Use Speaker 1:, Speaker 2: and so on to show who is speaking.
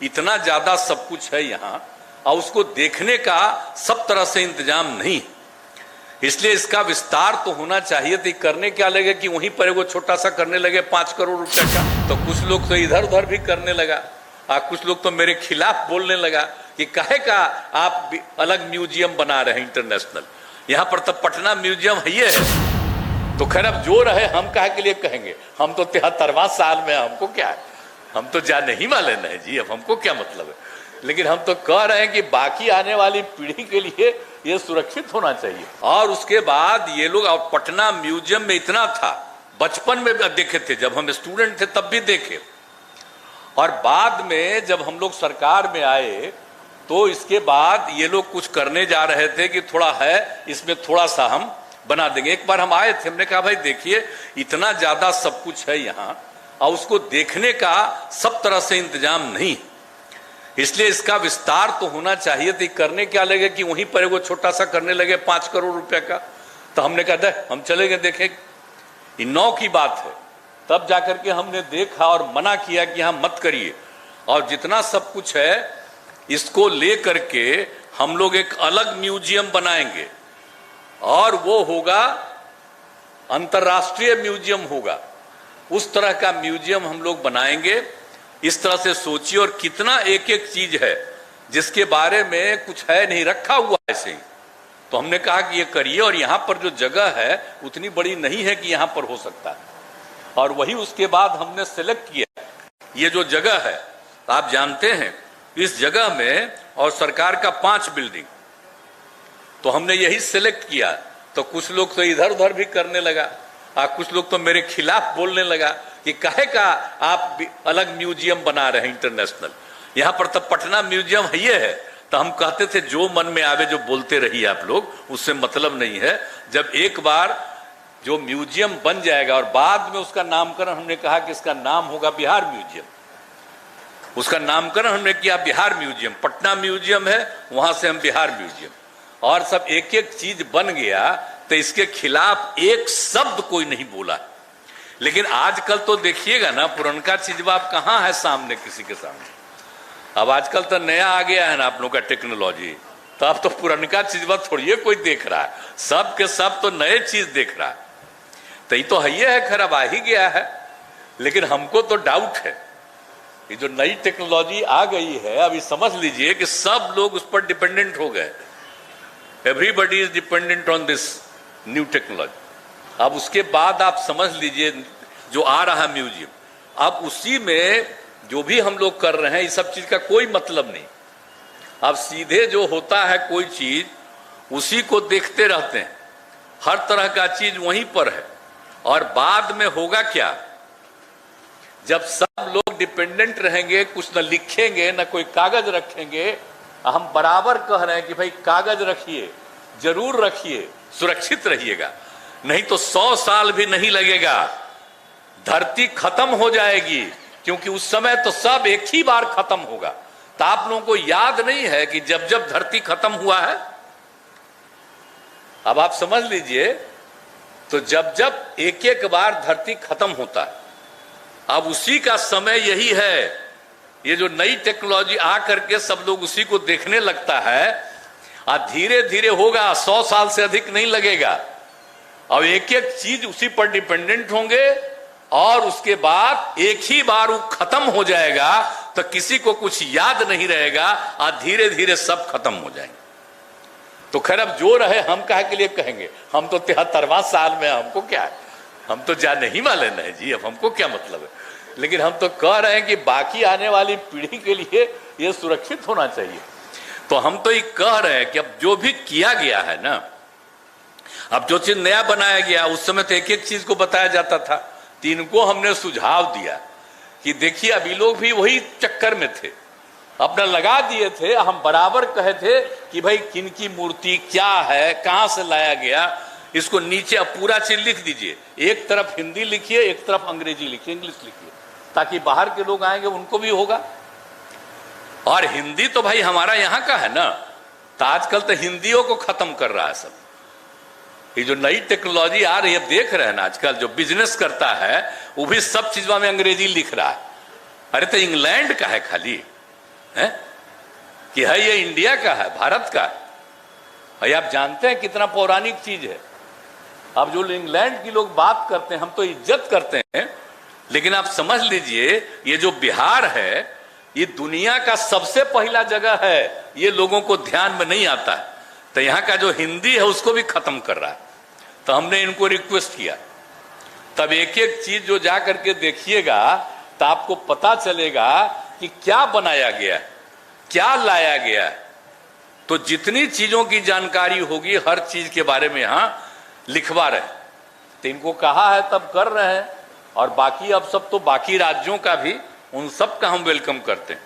Speaker 1: इतना ज्यादा सब कुछ है यहाँ और उसको देखने का सब तरह से इंतजाम नहीं, इसलिए इसका विस्तार तो होना चाहिए। तो करने क्या लगे कि वहीं पर वो छोटा सा करने लगे 5 करोड़ रुपए का, तो कुछ लोग तो इधर उधर भी करने लगा और कुछ लोग तो मेरे खिलाफ बोलने लगा कि काहे का आप अलग म्यूजियम बना रहे हैं इंटरनेशनल, यहाँ पर तो पटना म्यूजियम है ये है। तो खैर अब जो रहे हम काहे के लिए कहेंगे, हम तो 73वां साल में, हमको क्या है, हम तो जाने ही वाले नहीं जी, अब हमको क्या मतलब है। लेकिन हम तो कह रहे हैं कि बाकी आने वाली पीढ़ी के लिए ये सुरक्षित होना चाहिए। और उसके बाद ये लोग, और पटना म्यूजियम में इतना था, बचपन में देखे थे, जब हम स्टूडेंट थे तब भी देखे, और बाद में जब हम लोग सरकार में आए तो इसके बाद ये लोग कुछ करने जा रहे थे कि थोड़ा है इसमें थोड़ा सा हम बना देंगे। एक बार हम आए थे, हमने कहा भाई देखिए इतना ज्यादा सब कुछ है यहाँ और उसको देखने का सब तरह से इंतजाम नहीं, इसलिए इसका विस्तार तो होना चाहिए। तो करने क्या लगे कि वहीं पर वो छोटा सा करने लगे 5 करोड़ रुपए का, तो हमने कहा हम चले गए देखे, इन 9 की बात है, तब जाकर के हमने देखा और मना किया कि हाँ मत करिए, और जितना सब कुछ है इसको ले करके हम लोग एक अलग म्यूजियम बनाएंगे और वो होगा अंतर्राष्ट्रीय म्यूजियम होगा, उस तरह का म्यूजियम हम लोग बनाएंगे। इस तरह से सोचिए, और कितना एक एक चीज है जिसके बारे में कुछ है नहीं, रखा हुआ ऐसे ही। तो हमने कहा कि ये करिए, और यहाँ पर जो जगह है उतनी बड़ी नहीं है कि यहाँ पर हो सकता है, और वही उसके बाद हमने सेलेक्ट किया ये जो जगह है। आप जानते हैं इस जगह में, और सरकार का 5 बिल्डिंग, तो हमने यही सेलेक्ट किया। तो कुछ लोग तो इधर उधर भी करने लगा और कुछ लोग तो मेरे खिलाफ बोलने लगा कि काहे का आप अलग म्यूजियम बना रहे हैं इंटरनेशनल, यहाँ पर तो पटना म्यूजियम है ये है। तो हम कहते थे जो मन में आवे जो बोलते रहिए आप लोग, उससे मतलब नहीं है। जब एक बार जो म्यूजियम बन जाएगा और बाद में उसका नामकरण, हमने कहा कि इसका नाम होगा बिहार म्यूजियम, उसका नामकरण हमने किया बिहार म्यूजियम। पटना म्यूजियम है, वहां से हम बिहार म्यूजियम, और सब एक एक चीज बन गया। तो इसके खिलाफ एक शब्द कोई नहीं बोला। लेकिन आजकल तो देखिएगा ना, पुरनका चीज आप कहाँ है सामने, किसी के सामने। अब आजकल तो नया आ गया है ना आप लोग का टेक्नोलॉजी, तो अब तो पुरनका चीज थोड़ी कोई देख रहा है, सब के सब तो नए चीज देख रहा है। तो ये तो है खराब आ ही गया है। लेकिन हमको तो डाउट है, ये जो नई टेक्नोलॉजी आ गई है, अभी समझ लीजिए कि सब लोग उस पर डिपेंडेंट हो गए। Everybody is dependent on this new technology. अब उसके बाद आप समझ लीजिए जो आ रहा है म्यूजियम, अब उसी में जो भी हम लोग कर रहे हैं, इस सब चीज का कोई मतलब नहीं। अब सीधे जो होता है कोई चीज उसी को देखते रहते हैं, हर तरह का चीज वहीं पर है। और बाद में होगा क्या, जब सब लोग डिपेंडेंट रहेंगे, कुछ न लिखेंगे न कोई कागज रखेंगे। हम बराबर कह रहे हैं कि भाई कागज रखिए, जरूर रखिए, सुरक्षित रहिएगा, नहीं तो 100 साल भी नहीं लगेगा, धरती खत्म हो जाएगी। क्योंकि उस समय तो सब एक ही बार खत्म होगा। तो आप लोगों को याद नहीं है कि जब जब धरती खत्म हुआ है, अब आप समझ लीजिए, तो जब जब एक एक बार धरती खत्म होता है, अब उसी का समय यही है। ये जो नई टेक्नोलॉजी आ करके सब लोग उसी को देखने लगता है, और धीरे धीरे होगा, 100 साल से अधिक नहीं लगेगा। अब एक एक चीज उसी पर डिपेंडेंट होंगे, और उसके बाद एक ही बार वो खत्म हो जाएगा, तो किसी को कुछ याद नहीं रहेगा, और धीरे धीरे सब खत्म हो जाएंगे। तो खैर अब जो रहे हम काहे के लिए कहेंगे, हम तो 73वां साल में, हमको क्या है, हम तो जाने ही वाले नहीं जी, अब हमको क्या मतलब है। लेकिन हम तो कह रहे हैं कि बाकी आने वाली पीढ़ी के लिए ये सुरक्षित होना चाहिए। तो हम तो ये कह रहे हैं कि अब जो भी किया गया है ना, अब जो चीज नया बनाया गया, उस समय तो एक एक चीज को बताया जाता था। तीन को हमने सुझाव दिया कि देखिए अभी लोग भी वही चक्कर में थे, अपना लगा दिए थे। हम बराबर कहे थे कि भाई किनकी मूर्ति क्या है, कहां से लाया गया, इसको नीचे अब पूरा चीज लिख दीजिए। एक तरफ हिंदी लिखिए, एक तरफ अंग्रेजी लिखिए, इंग्लिश लिखिए, ताकि बाहर के लोग आएंगे उनको भी होगा। और हिंदी तो भाई हमारा यहाँ का है ना, तो आजकल तो हिंदियों को खत्म कर रहा है सब। ये जो नई टेक्नोलॉजी आ रही है, देख रहे हैं ना, आजकल जो बिजनेस करता है वो भी सब चीजों में अंग्रेजी लिख रहा है। अरे तो इंग्लैंड का है खाली, है कि है ये इंडिया का है, भारत का है। भाई आप जानते हैं कितना पौराणिक चीज है। अब जो इंग्लैंड की लोग बात करते हैं, हम तो इज्जत करते हैं, लेकिन आप समझ लीजिए ये जो बिहार है ये दुनिया का सबसे पहला जगह है, ये लोगों को ध्यान में नहीं आता है। तो यहाँ का जो हिंदी है उसको भी खत्म कर रहा है। तो हमने इनको रिक्वेस्ट किया, तब एक एक चीज जो जा करके देखिएगा तो आपको पता चलेगा कि क्या बनाया गया है, क्या लाया गया है। तो जितनी चीजों की जानकारी होगी हर चीज के बारे में यहां लिखवा रहे। तो इनको कहा है तब कर रहे हैं, और बाकी अब सब तो बाकी राज्यों का भी, उन सब का हम वेलकम करते हैं।